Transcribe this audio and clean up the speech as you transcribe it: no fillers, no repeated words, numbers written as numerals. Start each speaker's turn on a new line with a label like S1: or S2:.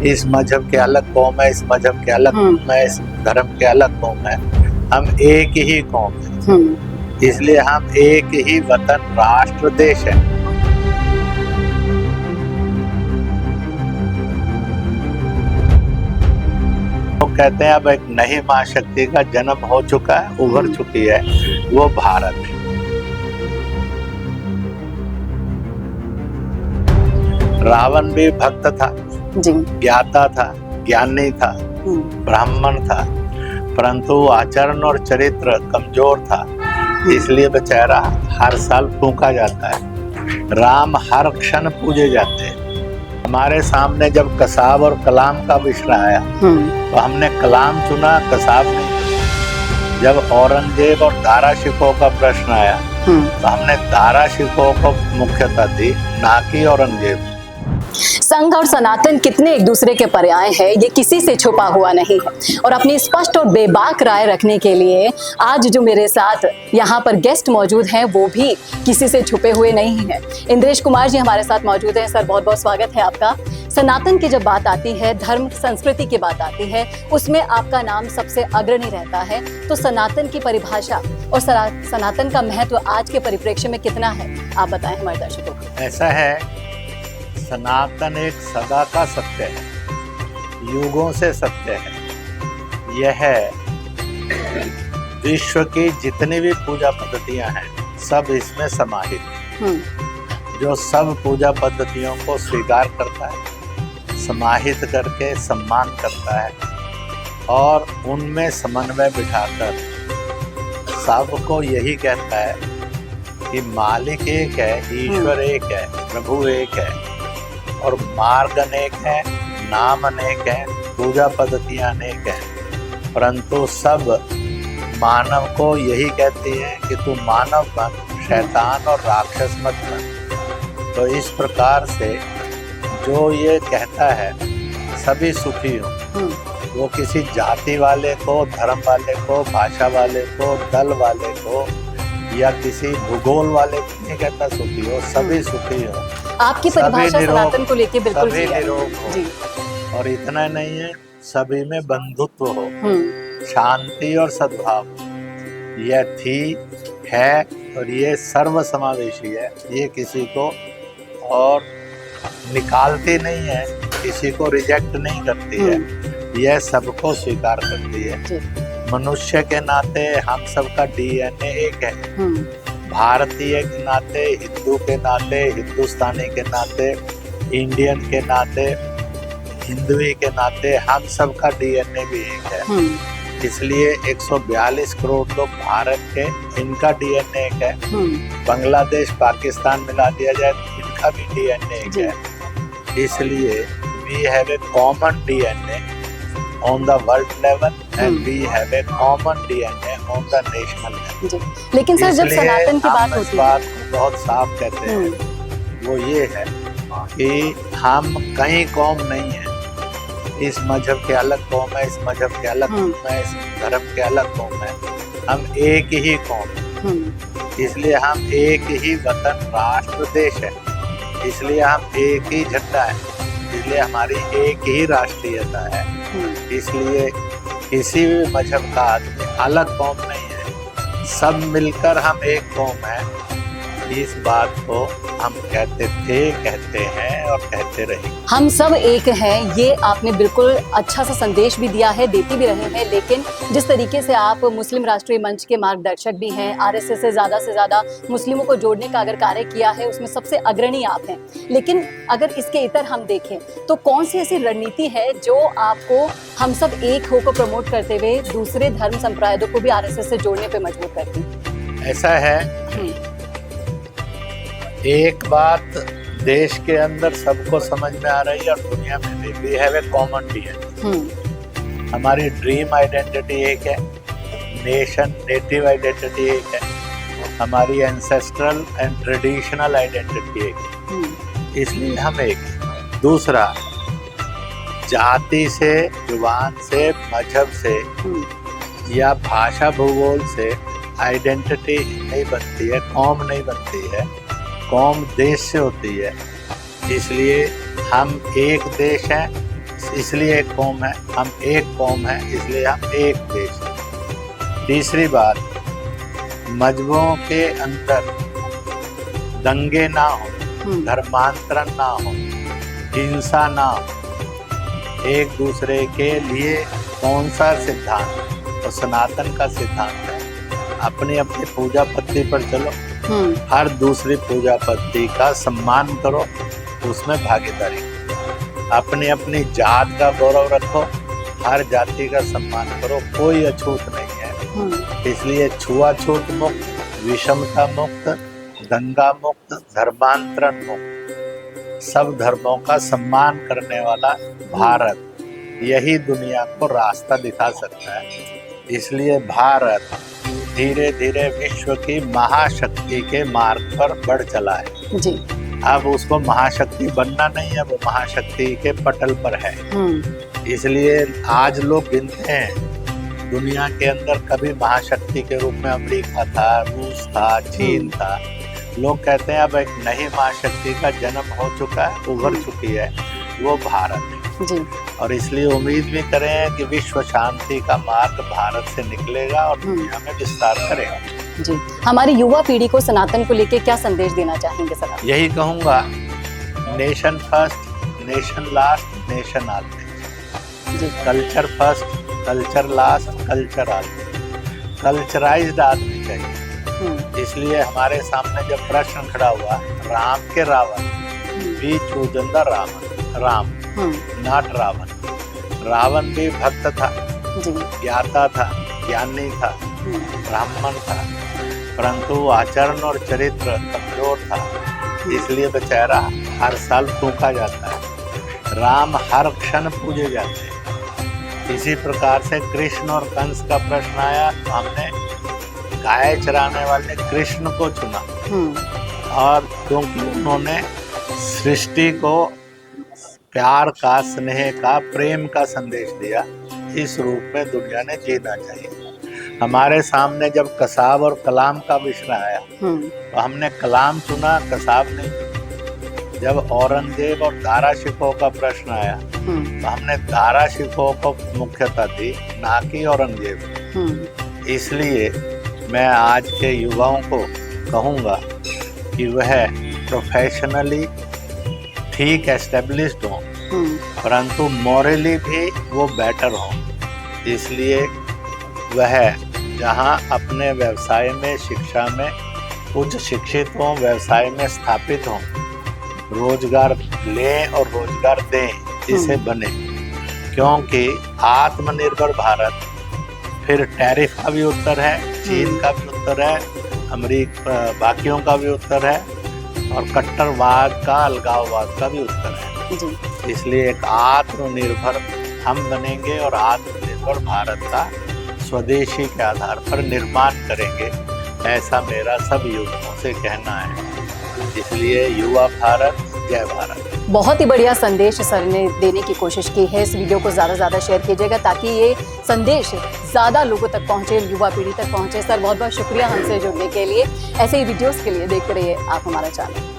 S1: इस मजहब के अलग कौम है, इस मजहब के अलग कौम है, इस धर्म के अलग कौम है। हम एक ही कौम है, इसलिए हम एक ही वतन राष्ट्र देश है। तो कहते हैं अब एक नई महाशक्ति का जन्म हो चुका है, उभर चुकी है, वो भारत है। रावण भी भक्त था, ज्ञाता था, ज्ञानी था, ब्राह्मण था, परंतु आचरण और चरित्र कमजोर था, इसलिए बेचारा हर साल फूंका जाता है। राम हर क्षण पूजे जाते हैं। हमारे सामने जब कसाब और कलाम का विषय आया तो हमने कलाम चुना, कसाब नहीं। जब औरंगजेब और दारा शिकोह का प्रश्न आया तो हमने दारा शिकोह को मुख्यता दी, ना कि औरंगजेब।
S2: संघ और सनातन कितने एक दूसरे के पर्याय हैं, ये किसी से छुपा हुआ नहीं है। और अपनी स्पष्ट और बेबाक राय रखने के लिए आज जो मेरे साथ यहाँ पर गेस्ट मौजूद हैं वो भी किसी से छुपे हुए नहीं हैं। इंद्रेश कुमार जी हमारे साथ मौजूद हैं। सर, बहुत बहुत स्वागत है आपका। सनातन की जब बात आती है, धर्म संस्कृति की बात आती है, उसमें आपका नाम सबसे अग्रणी रहता है। तो सनातन की परिभाषा और सनातन का महत्व आज के परिप्रेक्ष्य में कितना है, आप बताएं हमारे दर्शकों को।
S1: ऐसा है, सनातन एक सदा का सत्य है, युगों से सत्य है। यह विश्व की जितनी भी पूजा पद्धतियां हैं सब इसमें समाहित हैं। जो सब पूजा पद्धतियों को स्वीकार करता है, समाहित करके सम्मान करता है और उनमें समन्वय बिठाकर सबको यही कहता है कि मालिक एक है, ईश्वर एक है, प्रभु एक है और मार्ग अनेक है, नाम अनेक है, पूजा पद्धतियां अनेक है, परंतु सब मानव को यही कहती है कि तू मानव बन, शैतान और राक्षस मत बन। तो इस प्रकार से जो ये कहता है सभी सुखी हो, वो किसी जाति वाले को, धर्म वाले को, भाषा वाले को, दल वाले को या किसी भूगोल वाले को नहीं कहता सुखी हो, सभी सुखी हो।
S2: आपकी परिभाषा सनातन को लेके बिल्कुल
S1: सभी निरोग हो और इतना नहीं है, सभी में बंधुत्व हो, शांति और सद्भाव हो। यह थी, है और ये सर्व समावेशी है। ये किसी को और निकालती नहीं है, किसी को रिजेक्ट नहीं करती है, यह सबको स्वीकार करती है। मनुष्य के नाते हम सबका डीएनए एक है। भारतीय के नाते, हिंदू के नाते, हिंदुस्तानी के नाते, इंडियन के नाते, हिंदुई के नाते हम सबका डीएनए भी एक है। इसलिए 142 करोड़ लोग भारत के, इनका डीएनए एक है। बांग्लादेश, पाकिस्तान मिला दिया जाए तो इनका भी डीएनए एक है। इसलिए we have a common DNA on the world level and we have a common DNA on the national level।
S2: लेकिन सर, जब सनातन की बात होती है,
S1: बात बहुत साफ कहते हैं, वो ये है कि हम कई कौम नहीं है। इस मजहब के अलग कौम है, इस मजहब के अलग कौम है, इस धर्म के अलग कौम है। हम एक ही कौम है, इसलिए हम एक ही वतन राष्ट्र देश है, इसलिए हम एक ही झंडा है, इसलिए हमारी एक ही राष्ट्रीयता है। इसलिए किसी भी मजहब का आदमी अलग कौम नहीं है, सब मिलकर हम एक कौम है। इस बात को हम कहते थे, कहते हैं और कहते रहेंगे।
S2: हम सब एक हैं, ये आपने बिल्कुल अच्छा सा संदेश भी दिया है, देते भी रहे हैं। लेकिन जिस तरीके से आप मुस्लिम राष्ट्रीय मंच के मार्गदर्शक भी हैं, आरएसएस से ज़्यादा मुस्लिमों को जोड़ने का अगर कार्य किया है, उसमें सबसे अग्रणी आप हैं। लेकिन अगर इसके इतर हम देखें तो कौन सी ऐसी रणनीति है जो आपको हम सब एक होकर प्रमोट करते हुए दूसरे धर्म संप्रदायों को भी आरएसएस से जोड़ने पर मजबूर करती है?
S1: ऐसा है, एक बात देश के अंदर सबको समझ में आ रही है और दुनिया में भी, we have a common DNA. हमारी ड्रीम आइडेंटिटी एक है, नेशन नेटिव आइडेंटिटी एक है, हमारी एंसेस्ट्रल एंड ट्रेडिशनल आइडेंटिटी एक है, इसलिए हम एक हैं। दूसरा, जाति से, जुबान से, मजहब से या भाषा भूगोल से आइडेंटिटी नहीं बनती है, कौम नहीं बनती है, कौम देश से होती है। इसलिए हम एक देश हैं, इसलिए एक कौम है, हम एक कौम है इसलिए हम एक देश हैं। तीसरी बात, मजहबों के अंदर दंगे ना हो, धर्मांतरण ना हो, हिंसा ना हो। एक दूसरे के लिए कौन सा सिद्धांत, तो सनातन का सिद्धांत है, अपनी अपनी पूजा पद्धति पर चलो, हर दूसरी पूजा पद्धति का सम्मान करो, उसमें भागीदारी करो, अपनी अपनी जात का गौरव रखो, हर जाति का सम्मान करो, कोई अछूत नहीं है। इसलिए छुआछूत मुक्त, विषमता मुक्त, दंगा मुक्त, धर्मांतरण मुक्त, सब धर्मों का सम्मान करने वाला भारत यही दुनिया को रास्ता दिखा सकता है। इसलिए भारत धीरे धीरे विश्व की महाशक्ति के मार्ग पर बढ़ चला है
S2: जी।
S1: अब उसको महाशक्ति बनना नहीं है, वो महाशक्ति के पटल पर है। इसलिए आज लोग गिनते हैं दुनिया के अंदर कभी महाशक्ति के रूप में अमेरिका था, रूस था, चीन था। लोग कहते हैं अब एक नई महाशक्ति का जन्म हो चुका है, उभर चुकी है, वो भारत है
S2: जी।
S1: और इसलिए उम्मीद भी करें कि विश्व शांति का मार्ग भारत से निकलेगा और दुनिया में विस्तार करेगा
S2: जी। हमारी युवा पीढ़ी को सनातन को लेकर क्या संदेश देना चाहेंगे सर?
S1: यही कहूँगा, nation first, nation last, nation always जी। Culture first, culture last, culture always. Culturised आदमी चाहिए। इसलिए हमारे सामने जब प्रश्न खड़ा हुआ, राम के Ravan, we chosen the Ram, not Ravan. Ravan भी भक्त था, ज्ञाता था, ज्ञानी था, ब्राह्मण था, परंतु आचरण और चरित्र कमजोर था, इसलिए बेचारा हर साल फूंका जाता है। राम हर क्षण पूजे जाते हैं। इसी प्रकार से कृष्ण और कंस का प्रश्न आया तो हमने गाय चराने वाले कृष्ण को चुना, और क्योंकि उन्होंने सृष्टि को प्यार का, स्नेह का, प्रेम का संदेश दिया, इस रूप में दुनिया ने जीना चाहिए। हमारे सामने जब कसाब और कलाम का विषय आया तो हमने कलाम चुना, कसाब नहीं। जब औरंगजेब और दारा शिकोह का प्रश्न आया तो हमने दारा शिकोह को मुख्यता दी, ना कि औरंगजेब। इसलिए मैं आज के युवाओं को कहूँगा कि वह प्रोफेशनली ठीक एस्टेब्लिश्ड हों, परंतु मॉरली भी वो बेटर हों। इसलिए वह जहाँ अपने व्यवसाय में, शिक्षा में उच्च शिक्षित हों, व्यवसाय में स्थापित हों, रोजगार लें और रोजगार दें, इसे बने। क्योंकि आत्मनिर्भर भारत, फिर टैरिफ का भी उत्तर है, चीन का भी उत्तर है, अमेरिका बाकियों का भी उत्तर है, और कट्टरवाद का, अलगाववाद का भी उत्तर है जी। इसलिए एक आत्मनिर्भर हम बनेंगे और आत्मनिर्भर भारत का स्वदेशी के आधार पर निर्माण करेंगे, ऐसा मेरा सब युवाओं से कहना है। इसलिए युवा भारत, जय भारत।
S2: बहुत ही बढ़िया संदेश सर ने देने की कोशिश की है। इस वीडियो को ज़्यादा से ज़्यादा शेयर कीजिएगा ताकि ये संदेश ज़्यादा लोगों तक पहुँचे, युवा पीढ़ी तक पहुँचे। सर बहुत बहुत शुक्रिया हमसे जुड़ने के लिए। ऐसे ही वीडियोस के लिए देखते रहिए आप हमारा चैनल।